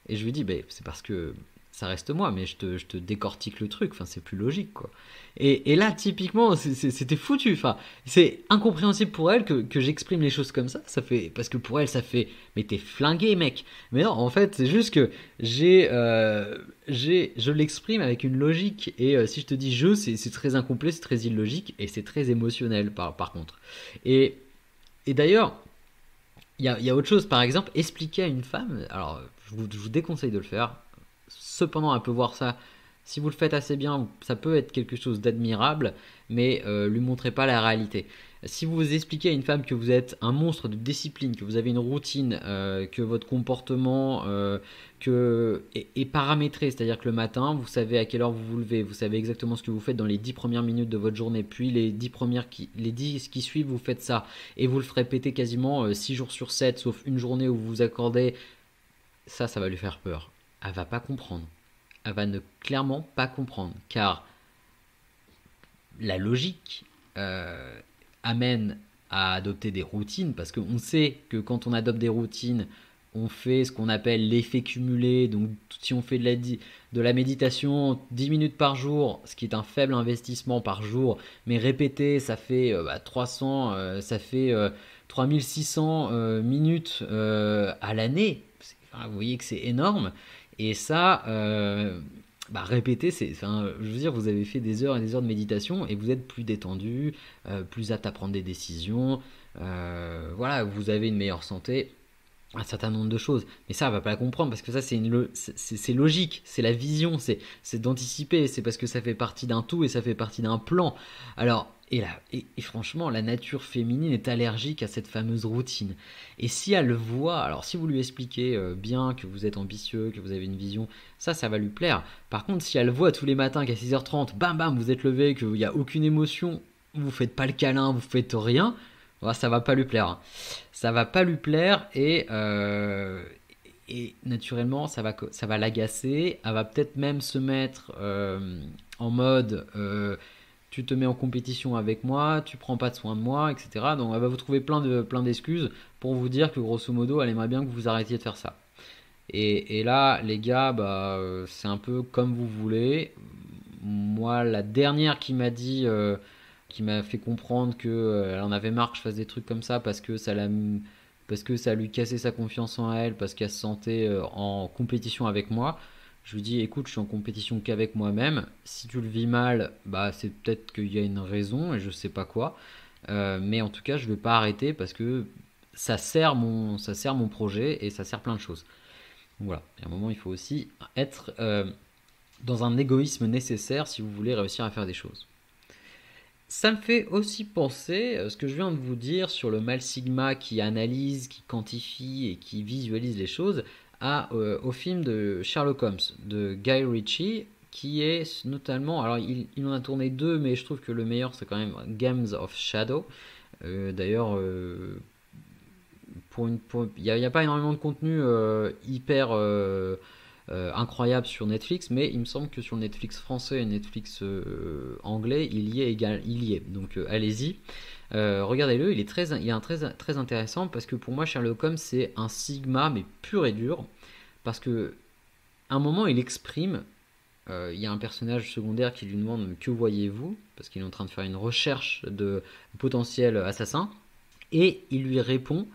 Et je lui dis, bah, c'est parce que ça reste moi, mais je te décortique le truc, enfin, c'est plus logique, quoi. Et là, typiquement, c'était foutu, enfin, c'est incompréhensible pour elle que j'exprime les choses comme parce que pour elle, ça fait, mais t'es flingué, mec. Mais non, en fait, c'est juste que je l'exprime avec une logique, et si je te dis je, c'est très incomplet, c'est très illogique, et c'est très émotionnel, par contre. Et, et d'ailleurs, il y a autre chose, par exemple, expliquer à une femme, alors je vous déconseille de le faire, cependant elle peut voir ça, si vous le faites assez bien, ça peut être quelque chose d'admirable, mais lui montrez pas la réalité. Si vous expliquez à une femme que vous êtes un monstre de discipline, que vous avez une routine, que votre comportement est paramétré, c'est-à-dire que le matin, vous savez à quelle heure vous vous levez, vous savez exactement ce que vous faites dans les 10 premières minutes de votre journée, puis les 10 qui suivent, vous faites ça, et vous le ferez péter quasiment 6 jours sur 7, sauf une journée où vous vous accordez, ça va lui faire peur. Elle va pas comprendre. Elle va ne clairement pas comprendre, car la logique amène à adopter des routines, parce qu'on sait que quand on adopte des routines, on fait ce qu'on appelle l'effet cumulé. Donc si on fait de la méditation 10 minutes par jour, ce qui est un faible investissement par jour, mais répété, ça fait 300, ça fait 3600 minutes à l'année. Enfin, vous voyez que c'est énorme. Et ça, répéter, je veux dire, vous avez fait des heures et des heures de méditation et vous êtes plus détendu, plus apte à prendre des décisions. Voilà, vous avez une meilleure santé, un certain nombre de choses. Mais ça, on va pas la comprendre parce que ça, c'est logique, c'est la vision, c'est d'anticiper, c'est parce que ça fait partie d'un tout et ça fait partie d'un plan. Alors, et franchement, la nature féminine est allergique à cette fameuse routine. Et si elle voit, alors si vous lui expliquez bien que vous êtes ambitieux, que vous avez une vision, ça va lui plaire. Par contre, si elle voit tous les matins qu'à 6h30, bam bam, vous êtes levé, qu'il n'y a aucune émotion, vous faites pas le câlin, vous faites rien, ça va pas lui plaire. Ça va pas lui plaire et naturellement ça va l'agacer. Elle va peut-être même se mettre en mode tu te mets en compétition avec moi, tu prends pas de soin de moi, etc. Donc elle va vous trouver plein d'excuses pour vous dire que grosso modo elle aimerait bien que vous arrêtiez de faire ça. Et là les gars, c'est un peu comme vous voulez. Moi la dernière qui m'a fait comprendre que elle en avait marre que je fasse des trucs comme ça parce que ça lui cassait sa confiance en elle, parce qu'elle se sentait en compétition avec moi. Je lui dis écoute, je suis en compétition qu'avec moi-même. Si tu le vis mal, c'est peut-être qu'il y a une raison et je sais pas quoi. Mais en tout cas, je vais pas arrêter parce que ça sert mon projet et ça sert plein de choses. Donc voilà. Et à un moment, il faut aussi être dans un égoïsme nécessaire si vous voulez réussir à faire des choses. Ça me fait aussi penser, ce que je viens de vous dire sur le mal sigma qui analyse, qui quantifie et qui visualise les choses, au film de Sherlock Holmes de Guy Ritchie, qui est notamment, alors il en a tourné deux, mais je trouve que le meilleur c'est quand même Games of Shadow. D'ailleurs, il n'y a pas énormément de contenu hyper incroyable sur Netflix, mais il me semble que sur Netflix français et Netflix anglais, il y est. Donc allez-y, regardez-le, il est très intéressant parce que pour moi Sherlock Holmes c'est un sigma mais pur et dur parce que à un moment il exprime, il y a un personnage secondaire qui lui demande que voyez-vous parce qu'il est en train de faire une recherche de potentiel assassin et il lui répond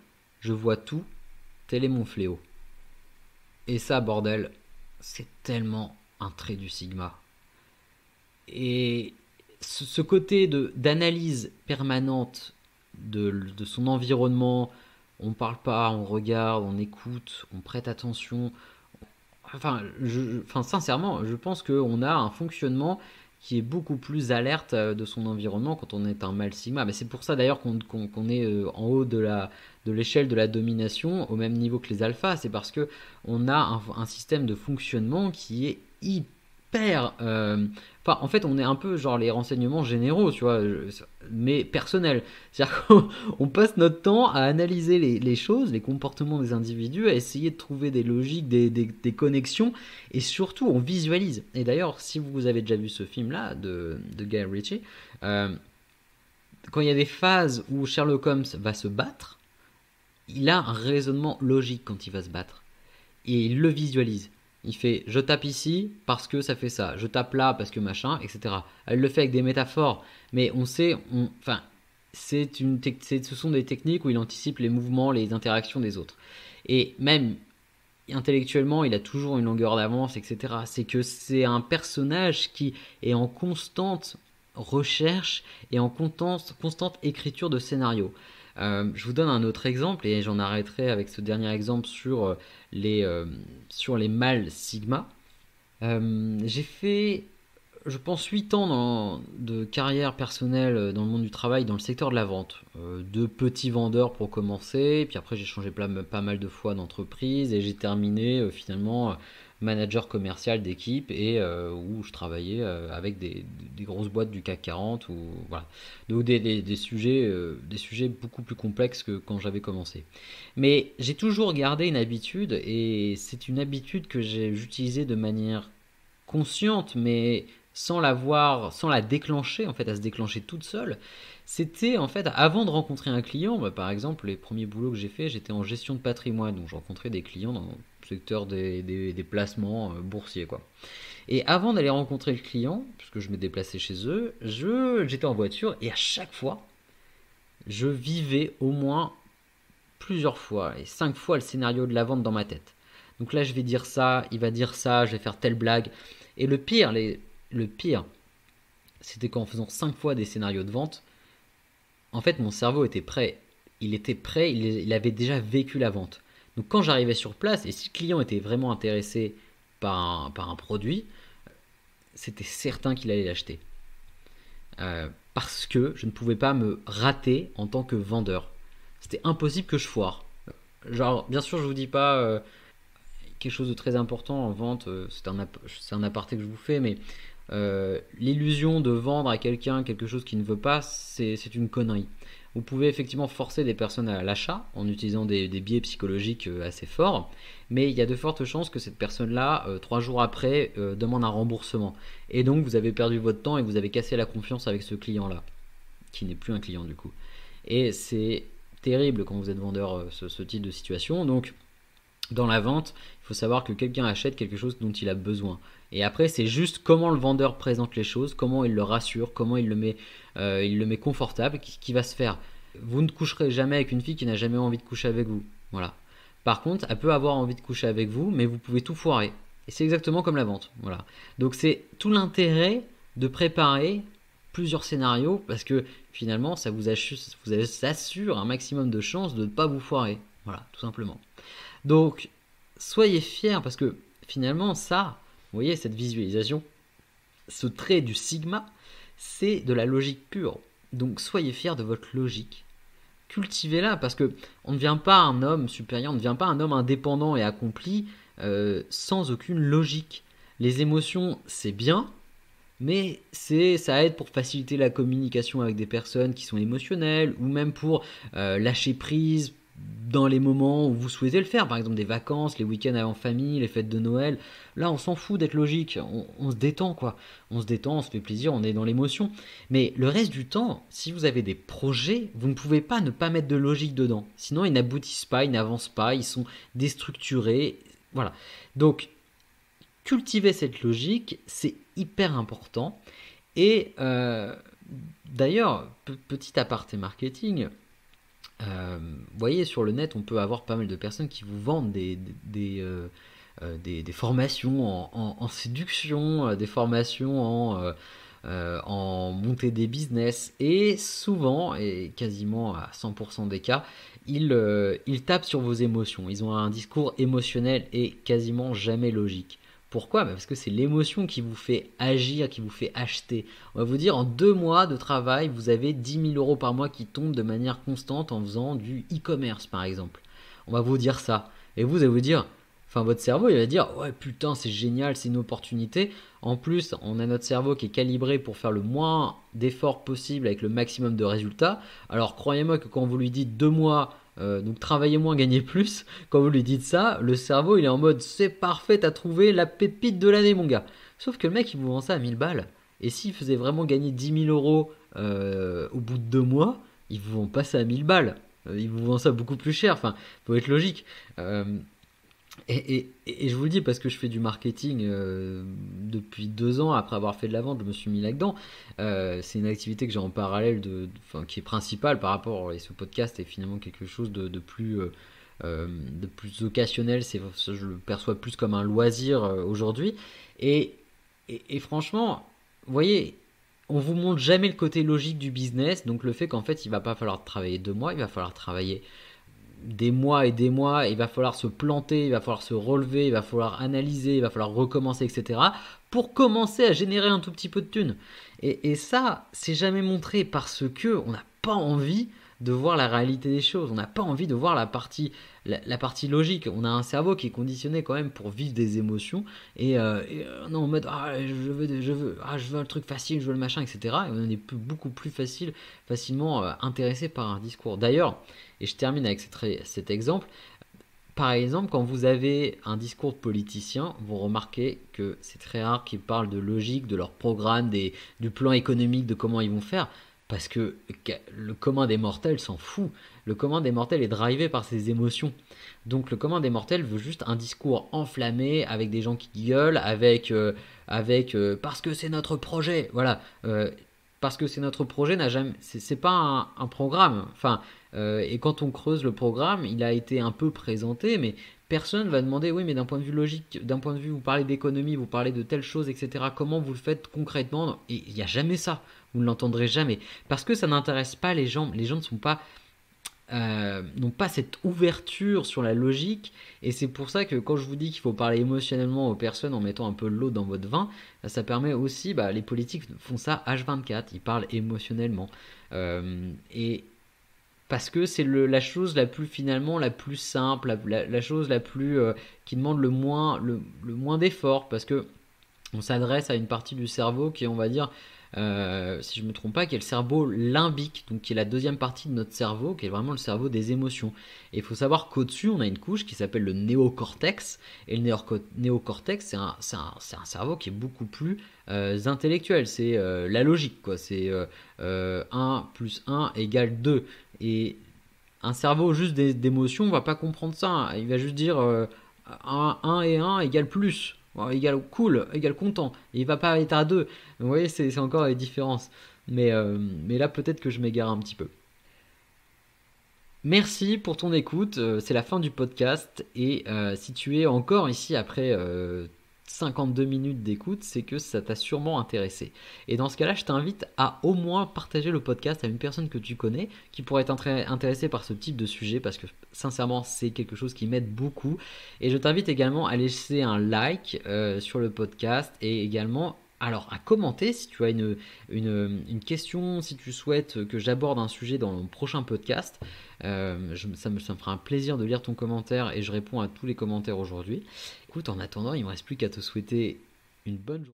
je vois tout, tel est mon fléau. Et ça, bordel, c'est tellement un trait du Sigma. Et ce côté d'analyse permanente de son environnement, on parle pas, on regarde, on écoute, on prête attention. Sincèrement, je pense qu'on a un fonctionnement qui est beaucoup plus alerte de son environnement quand on est un mâle sigma. Mais c'est pour ça d'ailleurs qu'on est en haut de l'échelle de la domination, au même niveau que les alphas. C'est parce que on a un système de fonctionnement qui est hyper... en fait, on est un peu genre les renseignements généraux, tu vois, mais personnels. C'est-à-dire qu'on passe notre temps à analyser les choses, les comportements des individus, à essayer de trouver des logiques, des connexions, et surtout, on visualise. Et d'ailleurs, si vous avez déjà vu ce film-là de Guy Ritchie, quand il y a des phases où Sherlock Holmes va se battre, il a un raisonnement logique quand il va se battre. Et il le visualise. Il fait je tape ici parce que ça fait ça, je tape là parce que machin, etc. Elle le fait avec des métaphores, mais on sait, ce sont des techniques où il anticipe les mouvements, les interactions des autres. Et même intellectuellement, il a toujours une longueur d'avance, etc. C'est que c'est un personnage qui est en constante recherche et en constante écriture de scénario. Je vous donne un autre exemple et j'en arrêterai avec ce dernier exemple sur les mâles sigma. J'ai fait, je pense, 8 ans de carrière personnelle dans le monde du travail, dans le secteur de la vente. De petits vendeurs pour commencer, puis après j'ai changé pas mal de fois d'entreprise et j'ai terminé finalement manager commercial d'équipe et où je travaillais avec des grosses boîtes du CAC 40 ou voilà. Donc des sujets beaucoup plus complexes que quand j'avais commencé. Mais j'ai toujours gardé une habitude et c'est une habitude que j'ai utilisée de manière consciente mais sans la déclencher, en fait, à se déclencher toute seule, c'était en fait avant de rencontrer un client, par exemple, les premiers boulots que j'ai fait, j'étais en gestion de patrimoine, donc je rencontrais des clients dans le secteur des placements boursiers, quoi. Et avant d'aller rencontrer le client, puisque je me déplaçais chez eux, j'étais en voiture et à chaque fois, je vivais au moins plusieurs fois, et 5 fois le scénario de la vente dans ma tête. Donc là, je vais dire ça, il va dire ça, je vais faire telle blague. Et le pire, c'était qu'en faisant 5 fois des scénarios de vente, en fait, mon cerveau était prêt. Il était prêt, il avait déjà vécu la vente. Donc quand j'arrivais sur place, et si le client était vraiment intéressé par un produit, c'était certain qu'il allait l'acheter. Parce que je ne pouvais pas me rater en tant que vendeur. C'était impossible que je foire. Genre, bien sûr, je vous dis pas quelque chose de très important en vente, c'est un aparté que je vous fais, mais l'illusion de vendre à quelqu'un quelque chose qu'il ne veut pas, c'est une connerie. Vous pouvez effectivement forcer des personnes à l'achat en utilisant des biais psychologiques assez forts, mais il y a de fortes chances que cette personne-là, 3 jours après, demande un remboursement. Et donc vous avez perdu votre temps et vous avez cassé la confiance avec ce client-là, qui n'est plus un client du coup. Et c'est terrible quand vous êtes vendeur, ce type de situation. Donc dans la vente, il faut savoir que quelqu'un achète quelque chose dont il a besoin. Et après, c'est juste comment le vendeur présente les choses, comment il le rassure, comment il le met confortable, qui va se faire. Vous ne coucherez jamais avec une fille qui n'a jamais envie de coucher avec vous. Voilà. Par contre, elle peut avoir envie de coucher avec vous, mais vous pouvez tout foirer. Et c'est exactement comme la vente. Voilà. Donc c'est tout l'intérêt de préparer plusieurs scénarios parce que finalement, ça vous assure un maximum de chances de ne pas vous foirer. Voilà, tout simplement. Donc, soyez fiers parce que finalement, ça, vous voyez, cette visualisation, ce trait du sigma, c'est de la logique pure. Donc, soyez fiers de votre logique. Cultivez-la parce que on ne devient pas un homme supérieur, on ne devient pas un homme indépendant et accompli sans aucune logique. Les émotions, c'est bien, mais ça aide pour faciliter la communication avec des personnes qui sont émotionnelles ou même pour lâcher prise dans les moments où vous souhaitez le faire, par exemple des vacances, les week-ends en famille, les fêtes de Noël. Là, on s'en fout d'être logique, on se détend quoi. On se détend, on se fait plaisir, on est dans l'émotion. Mais le reste du temps, si vous avez des projets, vous ne pouvez pas ne pas mettre de logique dedans. Sinon, ils n'aboutissent pas, ils n'avancent pas, ils sont déstructurés. Voilà. Donc, cultiver cette logique, c'est hyper important. Et d'ailleurs, petit aparté marketing, vous voyez, sur le net, on peut avoir pas mal de personnes qui vous vendent des formations en séduction, des formations en montée des business. Et souvent, et quasiment à 100% des cas, ils tapent sur vos émotions. Ils ont un discours émotionnel et quasiment jamais logique. Pourquoi? Parce que c'est l'émotion qui vous fait agir, qui vous fait acheter. On va vous dire, en 2 mois de travail, vous avez 10 000 € par mois qui tombent de manière constante en faisant du e-commerce, par exemple. On va vous dire ça. Et vous allez vous dire, enfin votre cerveau, il va dire, ouais putain, c'est génial, c'est une opportunité. En plus, on a notre cerveau qui est calibré pour faire le moins d'efforts possible avec le maximum de résultats. Alors croyez-moi que quand vous lui dites 2 mois, donc travailler moins, gagner plus, quand vous lui dites ça, le cerveau il est en mode c'est parfait, t'as trouvé la pépite de l'année mon gars. Sauf que le mec il vous vend ça à 1000 balles. Et s'il faisait vraiment gagner 10 000 € au bout de 2 mois, il vous vend pas ça à 1000 balles. Il vous vend ça beaucoup plus cher. Enfin, faut être logique. Et je vous le dis parce que je fais du marketing depuis 2 ans. Après avoir fait de la vente, je me suis mis là-dedans. C'est une activité que j'ai en parallèle, qui est principale par rapport. Et ce podcast est finalement quelque chose de plus occasionnel. Je le perçois plus comme un loisir aujourd'hui. Et franchement, vous voyez, on vous montre jamais le côté logique du business. Donc le fait qu'en fait, il va pas falloir travailler 2 mois, il va falloir travailler des mois et des mois, il va falloir se planter, il va falloir se relever, il va falloir analyser, il va falloir recommencer, etc. pour commencer à générer un tout petit peu de thunes. Et ça, c'est jamais montré parce que on n'a pas envie de voir la réalité des choses, on n'a pas envie de voir la partie logique. On a un cerveau qui est conditionné quand même pour vivre des émotions et on est en mode je veux un truc facile, je veux le machin, etc. Et on est beaucoup plus facilement intéressé par un discours. D'ailleurs, et je termine avec cet exemple, Par exemple, quand vous avez un discours de politicien, vous remarquez que c'est très rare qu'ils parlent de logique, de leur programme, du plan économique, de comment ils vont faire, parce que le commun des mortels s'en fout. Le commun des mortels est drivé par ses émotions. Donc le commun des mortels veut juste un discours enflammé, avec des gens qui gueulent, parce que c'est notre projet. Voilà. Parce que c'est notre projet n'a jamais. C'est pas un programme. Enfin, et quand on creuse le programme, il a été un peu présenté, mais personne va demander, oui, mais d'un point de vue logique, d'un point de vue, vous parlez d'économie, vous parlez de telle chose, etc. Comment vous le faites concrètement? Et il n'y a jamais ça. Vous ne l'entendrez jamais. Parce que ça n'intéresse pas les gens. Les gens ne sont pas n'ont pas cette ouverture sur la logique, et c'est pour ça que quand je vous dis qu'il faut parler émotionnellement aux personnes en mettant un peu de l'eau dans votre vin, ça permet aussi, les politiques font ça H24, ils parlent émotionnellement. Et parce que c'est la chose la plus finalement la plus simple, la chose la plus qui demande le moins d'effort, parce que on s'adresse à une partie du cerveau qui est, on va dire, si je ne me trompe pas, qui est le cerveau limbique, donc qui est la deuxième partie de notre cerveau, qui est vraiment le cerveau des émotions. Et il faut savoir qu'au-dessus, on a une couche qui s'appelle le néocortex, et le néocortex, c'est un cerveau qui est beaucoup plus intellectuel, c'est la logique, quoi. C'est 1 plus 1 égale 2. Et un cerveau juste d'émotions ne va pas comprendre ça, hein. Il va juste dire 1 et 1 égale plus. Bon, égale cool, égale content. Et il va pas être à 2. Vous voyez, c'est encore les différences. Mais là, peut-être que je m'égare un petit peu. Merci pour ton écoute. C'est la fin du podcast. Et si tu es encore ici après 52 minutes d'écoute, c'est que ça t'a sûrement intéressé. Et dans ce cas-là, je t'invite à au moins partager le podcast à une personne que tu connais qui pourrait être intéressée par ce type de sujet, parce que sincèrement, c'est quelque chose qui m'aide beaucoup. Et je t'invite également à laisser un like sur le podcast, et également alors à commenter si tu as une question, si tu souhaites que j'aborde un sujet dans le prochain podcast. Ça me fera un plaisir de lire ton commentaire, et je réponds à tous les commentaires aujourd'hui. Écoute, en attendant, il ne me reste plus qu'à te souhaiter une bonne journée.